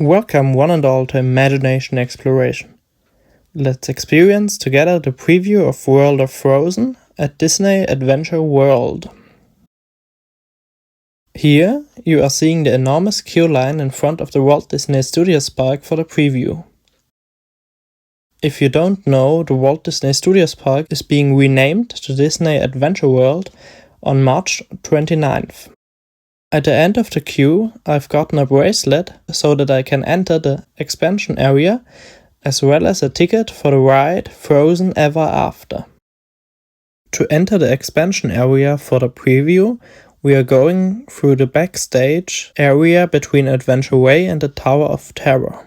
Welcome one and all to Imagination Exploration. Let's experience together the preview of World of Frozen at Disney Adventure World. Here you are seeing the enormous queue line in front of the Walt Disney Studios Park for the preview. If you don't know, the Walt Disney Studios Park is being renamed to Disney Adventure World on March 29th. At the end of the queue, I've gotten a bracelet so that I can enter the expansion area, as well as a ticket for the ride Frozen Ever After. To enter the expansion area for the preview, we are going through the backstage area between Adventure Way and the Tower of Terror.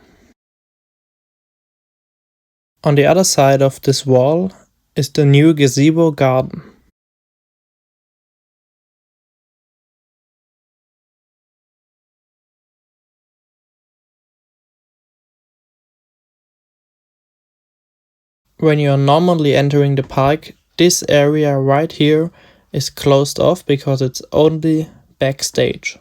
On the other side of this wall is the new Gazebo Garden. When you are normally entering the park, this area right here is closed off because it's only backstage.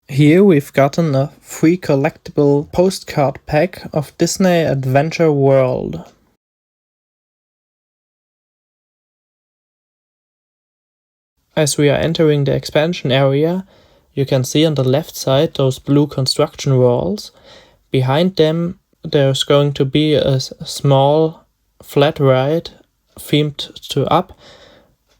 Here we've gotten a free collectible postcard pack of Disney Adventure World. As we are entering the expansion area, you can see on the left side those blue construction walls. Behind them there's going to be a small flat ride themed to Up,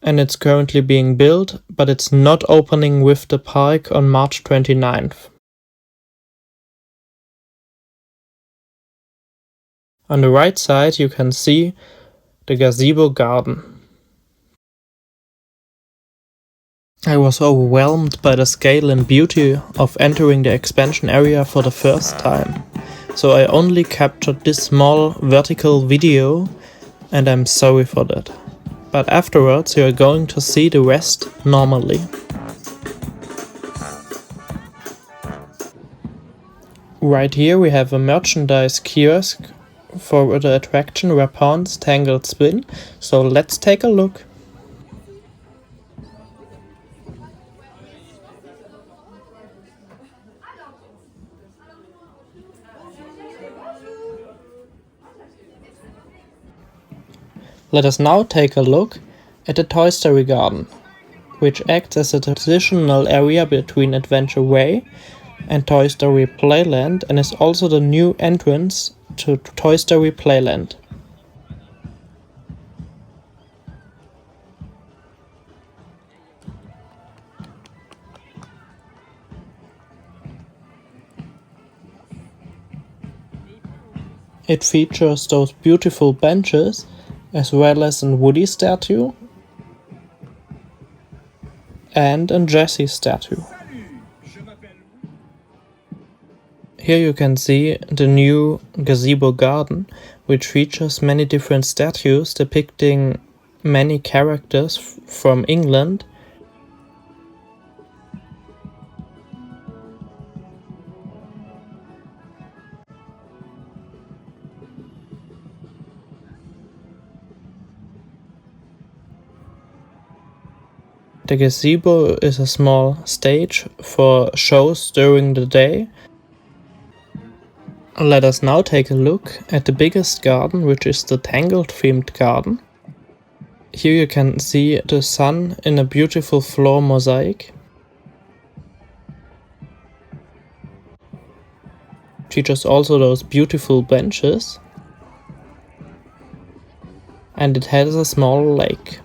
and it's currently being built, but it's not opening with the park on March 29th. On the right side you can see the Gazebo Garden. I was overwhelmed by the scale and beauty of entering the expansion area for the first time, so I only captured this small vertical video, and I'm sorry for that. But afterwards you are going to see the rest normally. Right here we have a merchandise kiosk for the attraction Rapunzel's Tangled Spin, so let's take a look. Let us now take a look at the Toy Story Garden, which acts as a transitional area between Adventure Way and Toy Story Playland and is also the new entrance to Toy Story Playland. It features those beautiful benches, as well as a Woody statue and a Jessie statue. Here you can see the new Gazebo Garden, which features many different statues depicting many characters from England. The gazebo is a small stage for shows during the day. Let us now take a look at the biggest garden, which is the Tangled themed garden. Here you can see the sun in a beautiful floor mosaic. It features also those beautiful benches. And it has a small lake.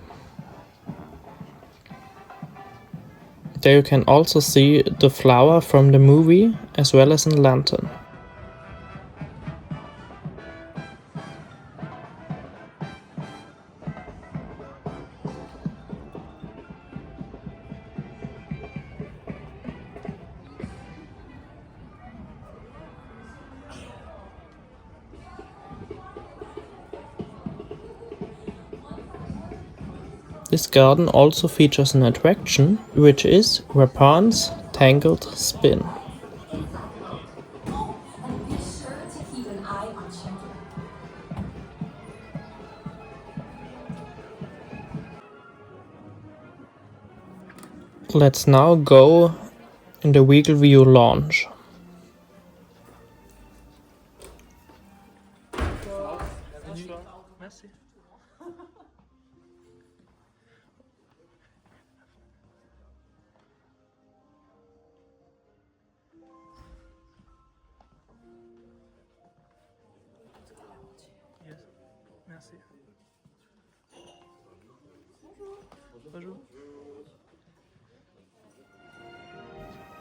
There you can also see the flower from the movie, as well as a lantern. This garden also features an attraction, which is Rapun's Tangled Spin. Let's now go in the Regal View lounge.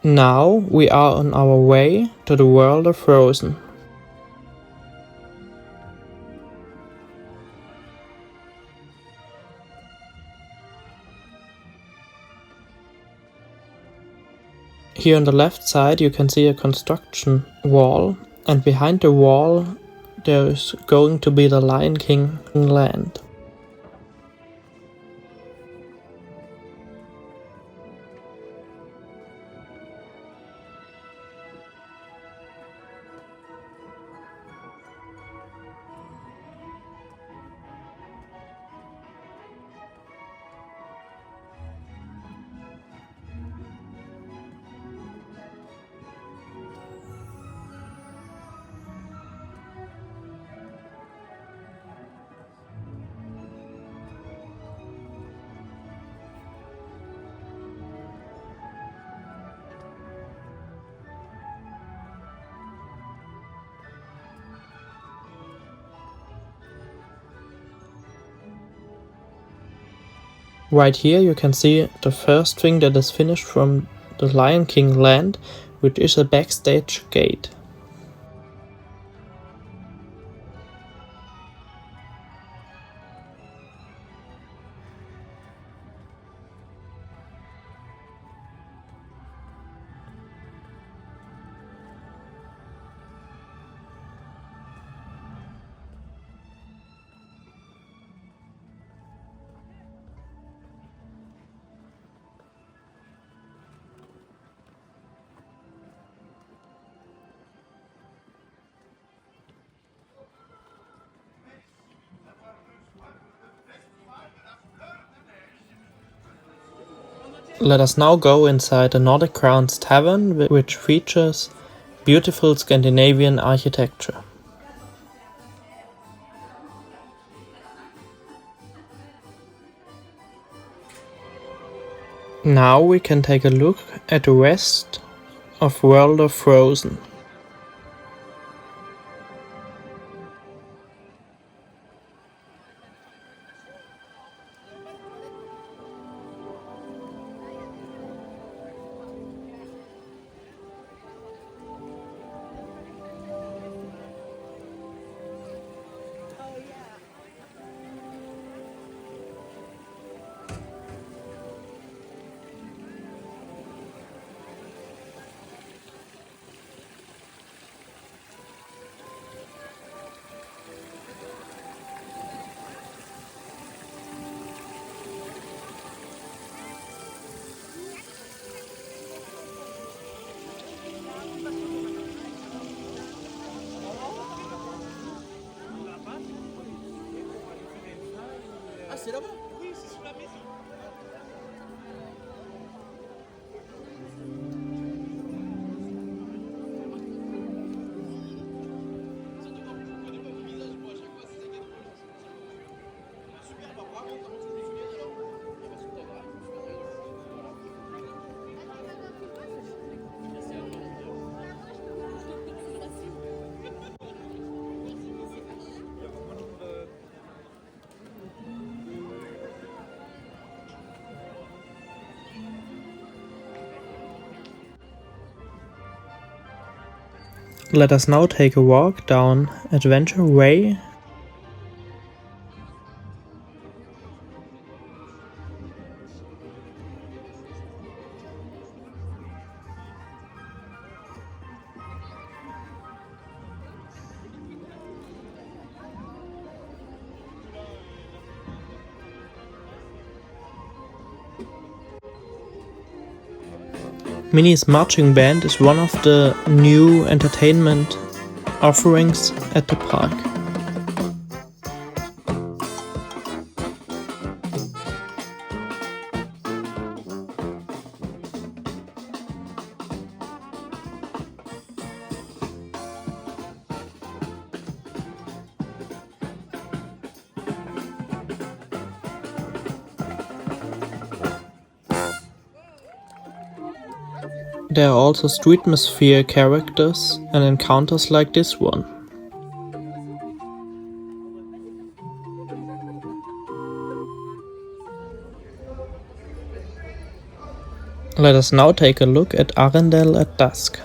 Now we are on our way to the world of Frozen. Here on the left side you can see a construction wall, and behind the wall there is going to be the Lion King land. Right here you can see the first thing that is finished from the Lion King land, which is a backstage gate. Let us now go inside the Nordic Grounds Tavern, which features beautiful Scandinavian architecture. Now we can take a look at the rest of World of Frozen. c'est là-bas? Oui, c'est sous la maison. Let us now take a walk down Adventure Way. Minnie's marching band is one of the new entertainment offerings at the park. There are also Streetmosphere characters and encounters like this one. Let us now take a look at Arendelle at dusk.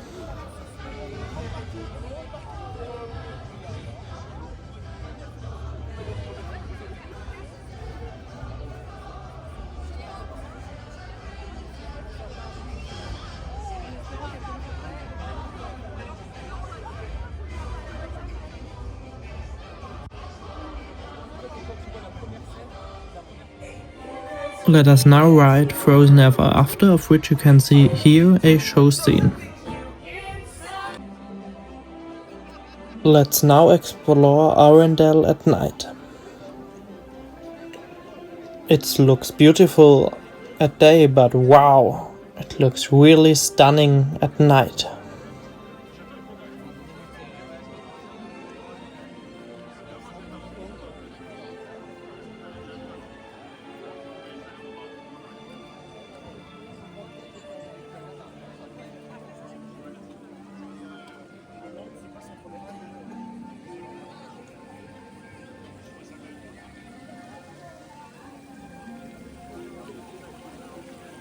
Let us now ride Frozen Ever After, of which you can see here a show scene. Let's now explore Arendelle at night. It looks beautiful at day, but wow, it looks really stunning at night.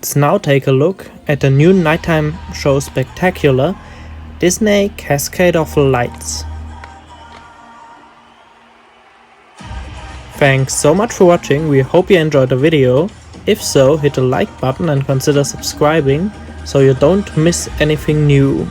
Let's now take a look at the new nighttime show spectacular, Disney Cascade of Lights. Thanks so much for watching, we hope you enjoyed the video. If so, hit the like button and consider subscribing so you don't miss anything new.